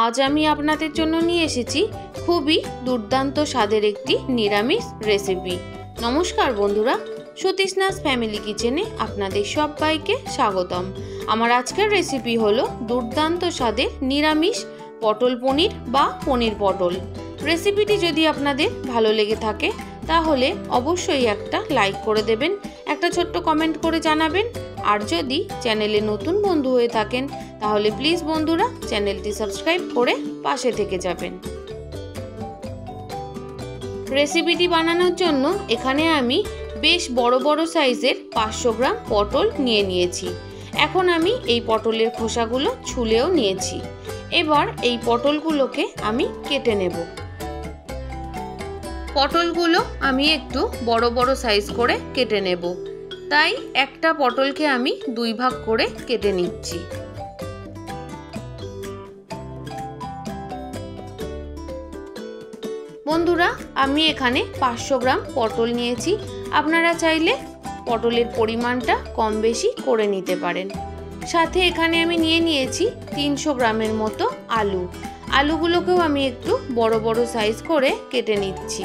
আজ আমি আপনাদের জন্য নিয়ে এসেছি খুবই দুর্দান্ত স্বাদের একটি নিরামিষ রেসিপি। নমস্কার বন্ধুরা, সতীশনাথ ফ্যামিলি কিচেনে আপনাদের সবাইকে স্বাগতম। আমার আজকের রেসিপি হলো দুর্দান্ত স্বাদের নিরামিষ পটল পনির বা পনির পটল। রেসিপিটি যদি আপনাদের ভালো লেগে থাকে তাহলে অবশ্যই একটা লাইক করে দেবেন, একটা ছোট্ট কমেন্ট করে জানাবেন। আর যদি চ্যানেলে নতুন বন্ধু হয়ে থাকেন তাহলে প্লিজ বন্ধুরা চ্যানেলটি সাবস্ক্রাইব করে পাশে থেকে যাবেন। রেসিপিটি বানানোর জন্য এখানে আমি বেশ বড় বড় সাইজের 500 গ্রাম পটল নিয়েছি। এখন আমি এই পটলের খোসাগুলো ছুলেও নিয়েছি। এবার এই পটলগুলোকে আমি কেটে নেব। পটলগুলো আমি একটু বড় বড় সাইজ করে কেটে নেব, তাই একটা পটলকে আমি 2 ভাগ করে কেটে নিচ্ছি। বন্ধুরা, আমি এখানে 500 গ্রাম পটল নিয়েছি। আপনারা চাইলে পটলের পরিমাণটা কম বেশি করে নিতে পারেন। সাথে এখানে আমি নিয়েছি 300 গ্রামের মতো আলু। আলুগুলোকেও আমি একটু বড় বড় সাইজ করে কেটে নিচ্ছি।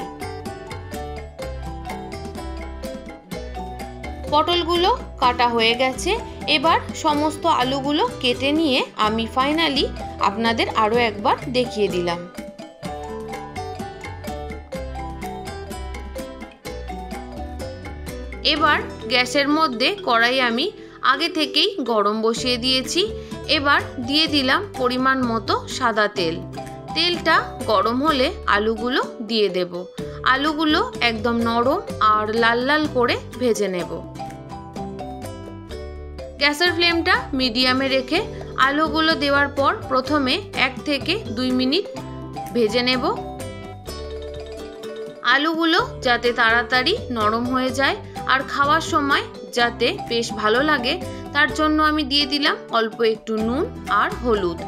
পটলগুলো কাটা হয়ে গেছে। এবার সমস্ত আলুগুলো কেটে নিয়ে আমি ফাইনালি আপনাদের আরও একবার দেখিয়ে দিলাম। এবার গ্যাসের মধ্যে কড়াই আমি আগে থেকেই গরম বসিয়ে দিয়েছি। এবার দিয়ে দিলাম পরিমাণ মতো সাদা তেল। তেলটা গরম হলে আলুগুলো দিয়ে দেব। আলুগুলো একদম নরম আর লাল লাল করে ভেজে নেব। গ্যাসের ফ্লেমটা মিডিয়ামে রেখে আলুগুলো দেওয়ার পর প্রথমে 1 থেকে 2 মিনিট ভেজে নেব। আলুগুলো যাতে তাড়াতাড়ি নরম হয়ে যায় আর খাওয়ার সময় যাতে বেশ ভালো লাগে তার জন্য আমি দিয়ে দিলাম অল্প একটু নুন আর হলুদ।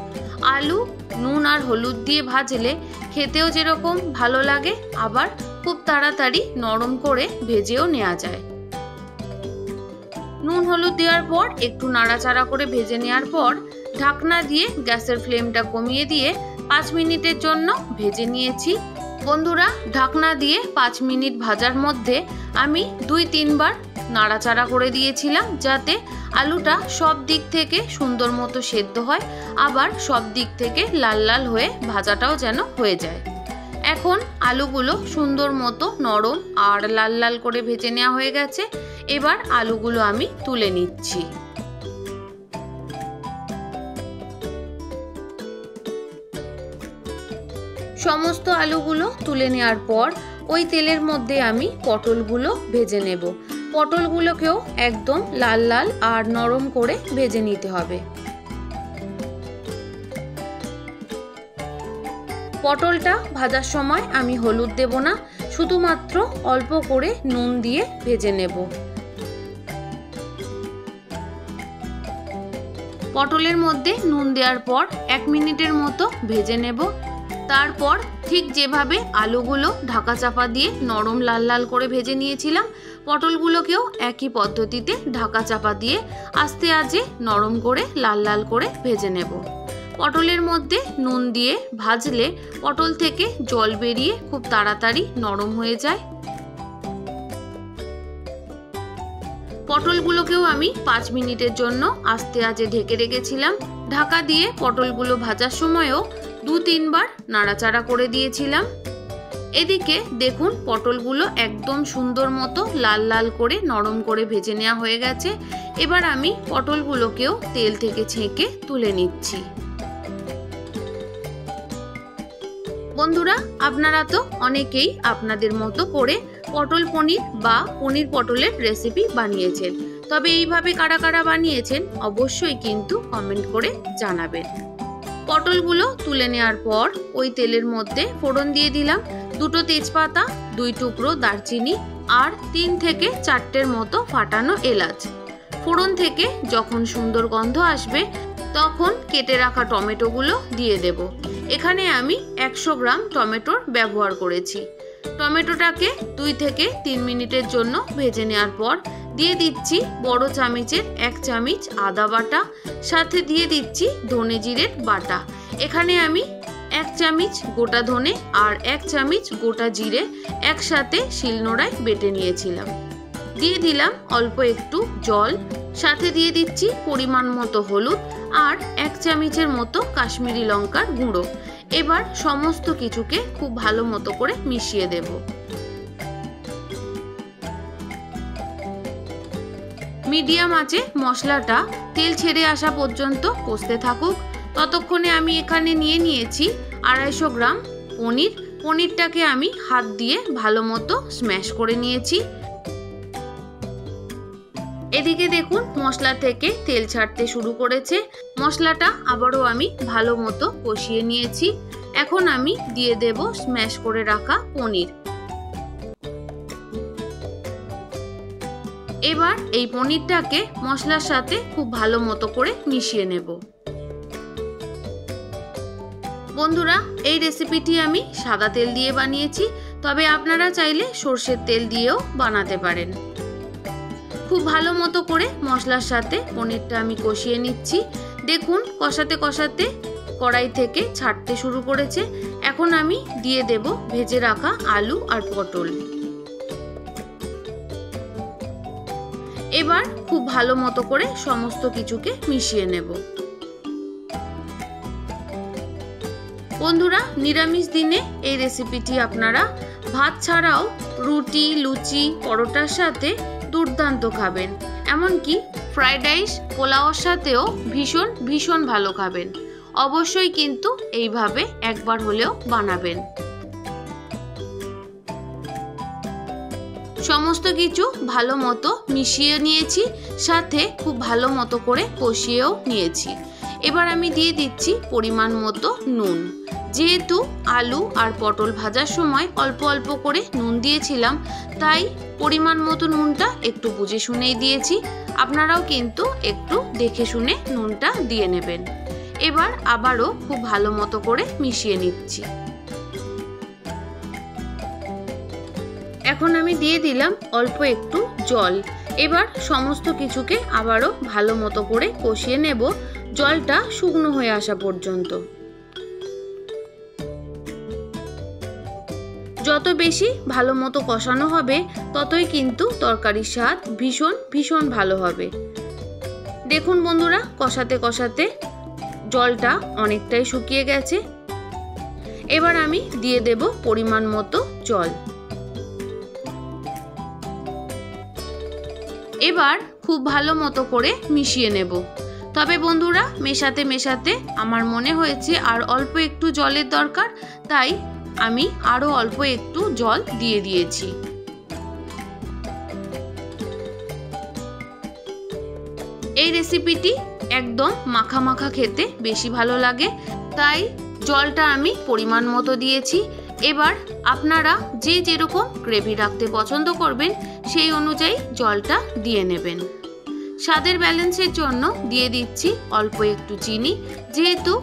আলু নুন আর হলুদ দিয়ে ভাজলে খেতেও যেরকম ভালো লাগে, আবার খুব তাড়াতাড়ি নরম করে ভেজেও নেওয়া যায়। নুন হলুদ দেওয়ার পর একটু নাড়াচাড়া করে ভেজে নেওয়ার পর ঢাকনা দিয়ে গ্যাসের ফ্লেমটা কমিয়ে দিয়ে 5 মিনিটের জন্য ভেজে নিয়েছি। বন্ধুরা, ঢাকনা দিয়ে 5 মিনিট ভাজার মধ্যে আমি 2-3 বার নাড়াচাড়া করে দিয়েছিলাম যাতে আলুটা সব দিক থেকে সুন্দর মতো সেদ্ধ হয়, আবার সব দিক থেকে লাল লাল হয়ে ভাজাটাও যেন হয়ে যায়। এখন আলুগুলো সুন্দর মতো নরম আর লাল লাল করে ভেজে নেওয়া হয়ে গেছে। এবার আলুগুলো আমি তুলে নিচ্ছি। সমস্ত আলুগুলো তুলে নেওয়ার পর ওই তেলের মধ্যে আমি পটলগুলো ভেজে নেব। পটলগুলোকেও একদম লাল লাল আর নরম করে ভেজে নিতে হবে। পটলটা ভাজার সময় আমি হলুদ দেব না, শুধুমাত্র অল্প করে নুন দিয়ে ভেজে নেব। পটলের মধ্যে নুন দেওয়ার পর 1 মিনিটের মতো ভেজে নেব। তারপর ঠিক যেভাবে আলুগুলো ঢাকা চাপা দিয়ে নরম লাল লাল করে ভেজে নিয়েছিলাম, পটলগুলোকেও একই পদ্ধতিতে ঢাকা চাপা দিয়ে আস্তে আস্তে নরম করে লাল লাল করে ভেজে নেব। পটলের মধ্যে নুন দিয়ে ভাজলে পটল থেকে জল বেরিয়ে খুব তাড়াতাড়ি নরম হয়ে যায়। পটলগুলোকেও আমি 5 মিনিটের জন্য আস্তে আস্তে ঢেকে রেখেছিলাম। ঢাকা দিয়ে পটলগুলো ভাজার সময়ও 2-3 বার নাড়াচাড়া করে দিয়েছিলাম। এদিকে দেখুন পটলগুলো একদম সুন্দর মতো লাল লাল করে নরম করে ভেজে নেওয়া হয়ে গেছে। এবার আমি পটলগুলোকেও তেল থেকে ছেঁকে তুলে নিচ্ছি। বন্ধুরা, আপনারা তো অনেকেই আপনাদের মতো করে পটল পনির বা পনির পটলের রেসিপি বানিয়েছেন, তবে এইভাবে কারা কারা বানিয়েছেন অবশ্যই কিন্তু কমেন্ট করে জানাবেন। পটলগুলো তুলে নেওয়ার পর ওই তেলের মধ্যে ফোড়ন দিয়ে দিলাম 2টো তেজপাতা, 2 টুকরো দারচিনি আর 3 থেকে 4টের মতো ফাটানো এলাচ। ফোড়ন থেকে যখন সুন্দর গন্ধ আসবে তখন কেটে রাখা টমেটোগুলো দিয়ে দেব। এখানে আমি 100 গ্রাম টমেটোর ব্যবহার করেছি। টমেটোটাকে 2 থেকে 3 মিনিটের জন্য ভেজে নেওয়ার পর দিয়ে দিচ্ছি বড় চামচের 1 চামচ আদা বাটা, সাথে দিয়ে দিচ্ছি ধনে জিরের বাটা। এখানে আমি 1 চামচ গোটা ধনে আর 1 চামচ গোটা জিরে একসাথে শিলনোড়ায় বেটে নিয়েছিলাম। দিয়ে দিলাম অল্প একটু জল, সাথে দিয়ে দিচ্ছি পরিমাণ মতো হলুদ আর 1 চামচের মতো কাশ্মীরি লঙ্কার গুঁড়ো। এবার সমস্ত কিছুকে খুব ভালো মতো করে মিশিয়ে দেব। মিডিয়াম আঁচে মশলাটা তেল ছেড়ে আসা পর্যন্ত কষতে থাকুক। ততক্ষণে আমি এখানে নিয়ে নিয়েছি 250 গ্রাম পনির। পনিরটাকে আমি হাত দিয়ে ভালো মতো স্ম্যাশ করে নিয়েছি। এদিকে দেখুন মশলা থেকে তেল ছাড়তে শুরু করেছে। মশলাটা আবারও আমি ভালো মতো কষিয়ে নিয়েছি। এখন আমি দিয়ে দেব স্ম্যাশ করে রাখা পনির। এবার এই পনিরটাকে মশলার সাথে খুব ভালো মতো করে মিশিয়ে নেব। বন্ধুরা, এই রেসিপিটি আমি সাদা তেল দিয়ে বানিয়েছি, তবে আপনারা চাইলে সরষের তেল দিয়েও বানাতে পারেন। খুব ভালো মতো করে মশলার সাথে পনিরটা আমি কষিয়ে নিচ্ছি। দেখুন কষাতে কষাতে কড়াই থেকে ছাড়তে শুরু করেছে। এখন আমি দিয়ে দেব ভেজে রাখা আলু আর পটল। এবার খুব ভালো মতো করে সমস্ত কিছুকে মিশিয়ে নেব। বন্ধুরা, নিরামিষ দিনে এই রেসিপিটি আপনারা ভাত ছাড়াও রুটি, লুচি, পরোটার সাথে দুর্দান্ত খাবেন। এমনকি ফ্রাইড রাইস, পোলাওর সাথেও ভীষণ ভীষণ ভালো খাবেন। অবশ্যই কিন্তু এইভাবে একবার হলেও বানাবেন। সমস্ত কিছু ভালো মতো মিশিয়ে নিয়েছি, সাথে খুব ভালো মতো করে কষিয়েও নিয়েছি। এবার আমি দিয়ে দিচ্ছি পরিমাণ মতো নুন। যেহেতু আলু আর পটল ভাজার সময় অল্প অল্প করে নুন দিয়েছিলাম, তাই পরিমাণ মতো নুনটা একটু বুঝে শুনেই দিয়েছি। আপনারাও কিন্তু একটু দেখে শুনে নুনটা দিয়ে নেবেন। এবার আবারও খুব ভালো মতো করে মিশিয়ে নিচ্ছি। এখন আমি দিয়ে দিলাম অল্প একটু জল। এবার সমস্ত কিছুকে আবারও ভালো মতো করে কষিয়ে নেব, জলটা শুকনো হয়ে আসা পর্যন্ত। যত বেশি ভালো মতো কষানো হবে ততই কিন্তু তরকারির স্বাদ ভীষণ ভীষণ ভালো হবে। দেখুন বন্ধুরা, কষাতে কষাতে জলটা অনেকটাই শুকিয়ে গেছে। এবার আমি দিয়ে দেব পরিমাণ মতো জল। এবার খুব ভালো মতো করে মিশিয়ে নেব। তবে বন্ধুরা, মেশাতে মেশাতে আমার মনে হয়েছে আর অল্প একটু জলের দরকার, তাই আমি আরো অল্প একটু জল দিয়ে দিয়েছি। এই রেসিপিটি একদম মাখা মাখা খেতে বেশি ভালো লাগে, তাই জলটা আমি পরিমাণ মতো দিয়েছি। এবার আপনারা যে যেরকম গ্রেভি রাখতে পছন্দ করবেন সেই অনুযায়ী জলটা দিয়ে নেবেন। স্বাদের ব্যালেন্সের জন্য দিয়ে দিচ্ছি অল্প একটু চিনি। যেহেতু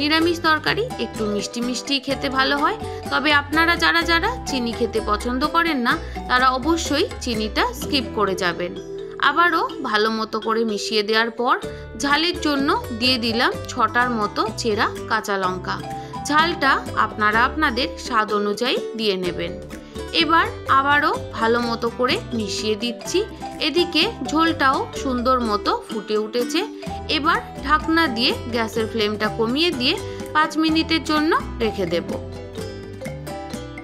নিরামিষ তরকারি একটু মিষ্টি মিষ্টি খেতে ভালো হয়, তবে আপনারা যারা যারা চিনি খেতে পছন্দ করেন না তারা অবশ্যই চিনিটা স্কিপ করে যাবেন। আবারও ভালো মতো করে মিশিয়ে দেওয়ার পর ঝালের জন্য দিয়ে দিলাম 6টার মতো চেরা কাঁচা লঙ্কা। ঝালটা আপনারা আপনাদের স্বাদ অনুযায়ী দিয়ে নেবেন। এবার আবারও ভালো মতো করে মিশিয়ে দিচ্ছি। এদিকে ঝোলটাও সুন্দর মতো ফুটে উঠেছে। এবার ঢাকনা দিয়ে গ্যাসের ফ্লেমটা কমিয়ে দিয়ে 5 মিনিটের জন্য রেখে দেব।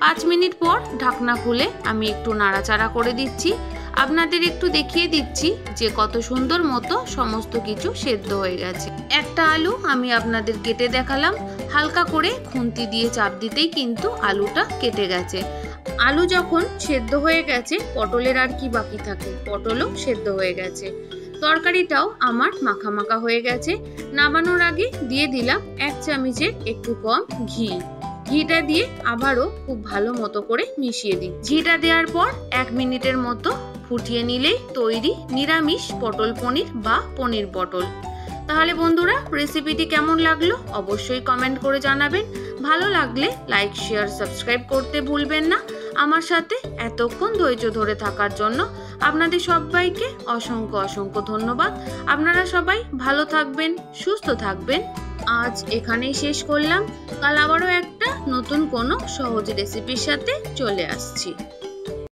5 মিনিট পর ঢাকনা খুলে আমি একটু নাড়াচাড়া করে দিচ্ছি। আপনাদের একটু দেখিয়ে দিচ্ছি যে কত সুন্দর মতো সমস্ত কিছু সেদ্ধ হয়ে গেছে। একটা আলু আমি আপনাদের কেটে দেখালাম, হালকা করে খুন্তি দিয়ে চাপ দিতেই কিন্তু আলুটা কেটে গেছে। আলু যখন সেদ্ধ হয়ে গেছে, পটলের আর কি বাকি থাকে, পটলও সেদ্ধ হয়ে গেছে। তরকারিটাও আমার মাখা মাখা হয়ে গেছে। নামানোর আগে দিয়ে দিলাম 1 চামচের একটু কম ঘি। ঘিটা দিয়ে আবারও খুব ভালো মতো করে মিশিয়ে দিই। ঘিটা দেওয়ার পর 1 মিনিটের মতো ফুটিয়ে নিলেই তৈরি নিরামিষ পটল পনির বা পনির পটল। তাহলে বন্ধুরা, রেসিপিটি কেমন লাগলো অবশ্যই কমেন্ট করে জানাবেন। ভালো লাগলে লাইক, শেয়ার, সাবস্ক্রাইব করতে ভুলবেন না। আমার সাথে এতক্ষণ ধৈর্য ধরে থাকার জন্য আপনাদের সবাইকে অসংখ্য অসংখ্য ধন্যবাদ। আপনারা সবাই ভালো থাকবেন, সুস্থ থাকবেন। আজ এখানেই শেষ করলাম। কাল আবারও একটা নতুন কোনো সহজ রেসিপির সাথে চলে আসছি।